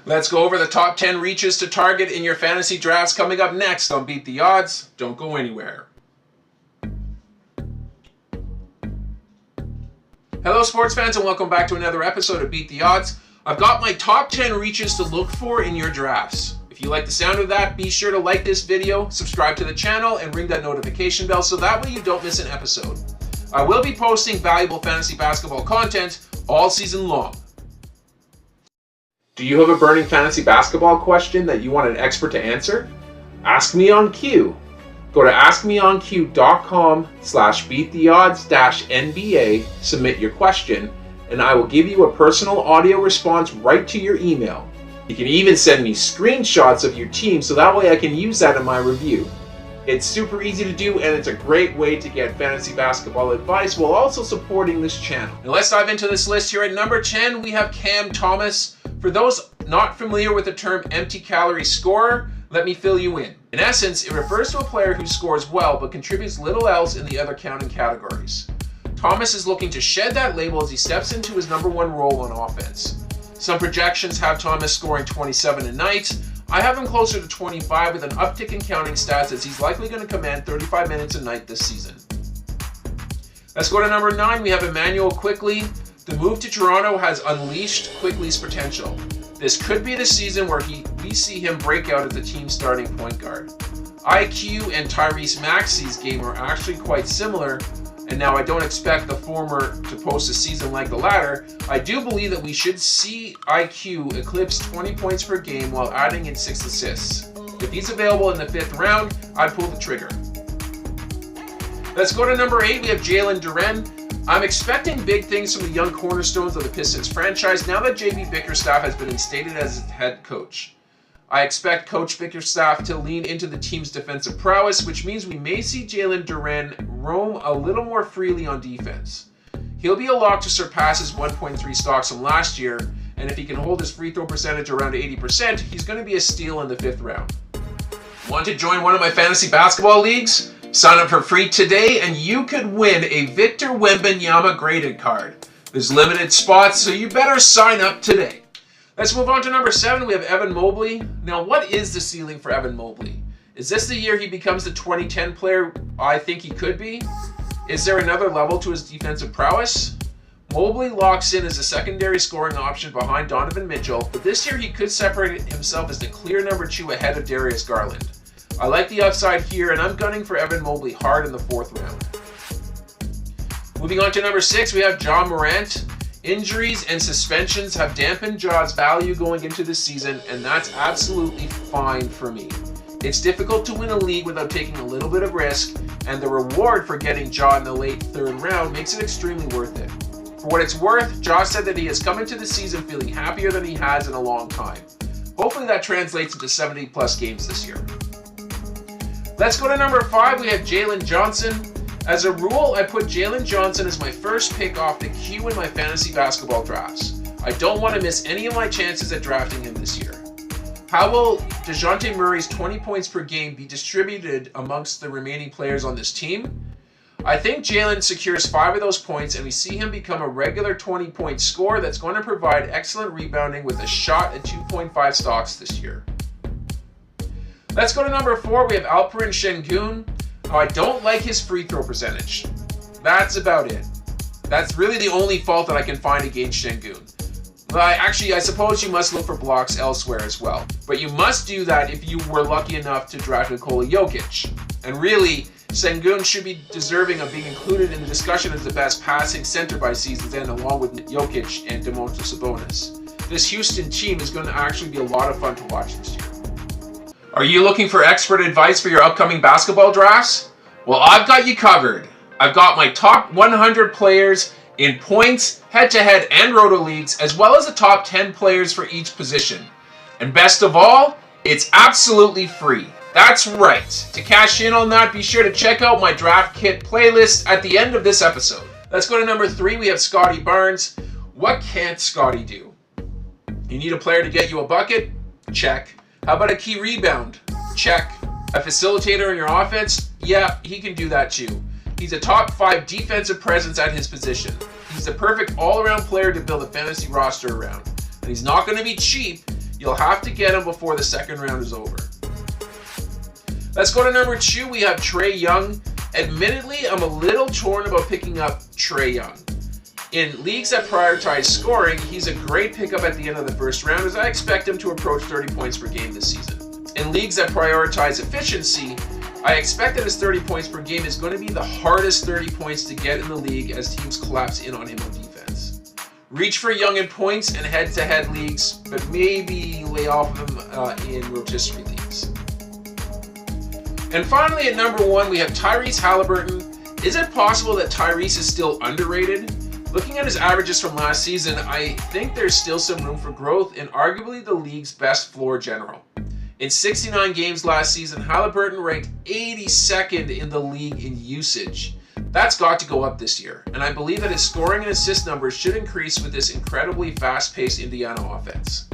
Let's go over the top 10 reaches to target in your fantasy drafts coming up next on Beat the Odds. Don't go anywhere. Hello sports fans and welcome back to another episode of Beat the Odds. I've got my top 10 reaches to look for in your drafts. If you like the sound of that, be sure to like this video, subscribe to the channel, and ring that notification bell so that way you don't miss an episode. I will be posting valuable fantasy basketball content all season long. Do you have a burning fantasy basketball question that you want an expert to answer? Ask me on Q. Go to askmeonq.com/beattheodds-NBA, submit your question, and I will give you a personal audio response right to your email. You can even send me screenshots of your team so that way I can use that in my review. It's super easy to do and it's a great way to get fantasy basketball advice while also supporting this channel. Now let's dive into this list here. At number 10, we have Cam Thomas. For those not familiar with the term empty calorie scorer, let me fill you in. In essence, it refers to a player who scores well but contributes little else in the other counting categories. Thomas is looking to shed that label as he steps into his number one role on offense. Some projections have Thomas scoring 27 a night. I have him closer to 25 with an uptick in counting stats as he's likely going to command 35 minutes a night this season. Let's go to number 9. We have Emmanuel Quickley. The move to Toronto has unleashed Quickley's potential. This could be the season where we see him break out as the team's starting point guard. IQ and Tyrese Maxey's game are actually quite similar, and now I don't expect the former to post a season like the latter. I do believe that we should see IQ eclipse 20 points per game while adding in 6 assists. If he's available in the 5th round, I'd pull the trigger. Let's go to number 8. We have Jalen Duren. I'm expecting big things from the young cornerstones of the Pistons franchise now that JB Bickerstaff has been instated as head coach. I expect Coach Bickerstaff to lean into the team's defensive prowess, which means we may see Jalen Duren roam a little more freely on defense. He'll be a lock to surpass his 1.3 stocks from last year, and if he can hold his free throw percentage around 80%, he's going to be a steal in the 5th round. Want to join one of my fantasy basketball leagues? Sign up for free today and you could win a Victor Wembanyama graded card. There's limited spots, so you better sign up today. Let's move on to number 7. We have Evan Mobley. Now, what is the ceiling for Evan Mobley? Is this the year he becomes the 2010 player I think he could be? Is there another level to his defensive prowess? Mobley locks in as a secondary scoring option behind Donovan Mitchell, but this year he could separate himself as the clear number 2 ahead of Darius Garland. I like the upside here, and I'm gunning for Evan Mobley hard in the 4th round. Moving on to number 6, we have Ja Morant. Injuries and suspensions have dampened Ja's value going into the season, and that's absolutely fine for me. It's difficult to win a league without taking a little bit of risk, and the reward for getting Ja in the late 3rd round makes it extremely worth it. For what it's worth, Ja said that he has come into the season feeling happier than he has in a long time. Hopefully that translates into 70-plus games this year. Let's go to number 5. We have Jalen Johnson. As a rule, I put Jalen Johnson as my first pick off the queue in my fantasy basketball drafts. I don't want to miss any of my chances at drafting him this year. How will DeJounte Murray's 20 points per game be distributed amongst the remaining players on this team? I think Jalen secures 5 of those points and we see him become a regular 20-point scorer that's going to provide excellent rebounding with a shot at 2.5 stocks this year. Let's go to number 4. We have Alperen Şengün. I don't like his free throw percentage. That's about it. That's really the only fault that I can find against Şengün. I suppose you must look for blocks elsewhere as well. But you must do that if you were lucky enough to draft Nikola Jokic. And really, Şengün should be deserving of being included in the discussion as the best passing center by season's end along with Jokic and Domantas Sabonis. This Houston team is going to actually be a lot of fun to watch this year. Are you looking for expert advice for your upcoming basketball drafts? Well, I've got you covered. I've got my top 100 players in points, head-to-head, and roto leagues, as well as the top 10 players for each position. And best of all, it's absolutely free. That's right. To cash in on that, be sure to check out my draft kit playlist at the end of this episode. Let's go to number 3. We have Scottie Barnes. What can't Scottie do? You need a player to get you a bucket? Check. How about a key rebound? Check. A facilitator in your offense? Yeah, he can do that too. He's a top 5 defensive presence at his position. He's the perfect all-around player to build a fantasy roster around. And he's not going to be cheap. You'll have to get him before the second round is over. Let's go to number 2. We have Trae Young. Admittedly, I'm a little torn about picking up Trae Young. In leagues that prioritize scoring, he's a great pickup at the end of the first round, as I expect him to approach 30 points per game this season. In leagues that prioritize efficiency, I expect that his 30 points per game is going to be the hardest 30 points to get in the league as teams collapse in on him on defense. Reach for Young in points and head-to-head leagues, but maybe lay off of him in rotisserie leagues. And finally, at number 1, we have Tyrese Halliburton. Is it possible that Tyrese is still underrated? Looking at his averages from last season, I think there's still some room for growth in arguably the league's best floor general. In 69 games last season, Halliburton ranked 82nd in the league in usage. That's got to go up this year, and I believe that his scoring and assist numbers should increase with this incredibly fast-paced Indiana offense.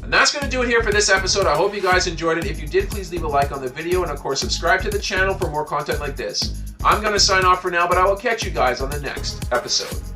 And that's going to do it here for this episode. I hope you guys enjoyed it. If you did, please leave a like on the video, and of course subscribe to the channel for more content like this. I'm going to sign off for now, but I will catch you guys on the next episode.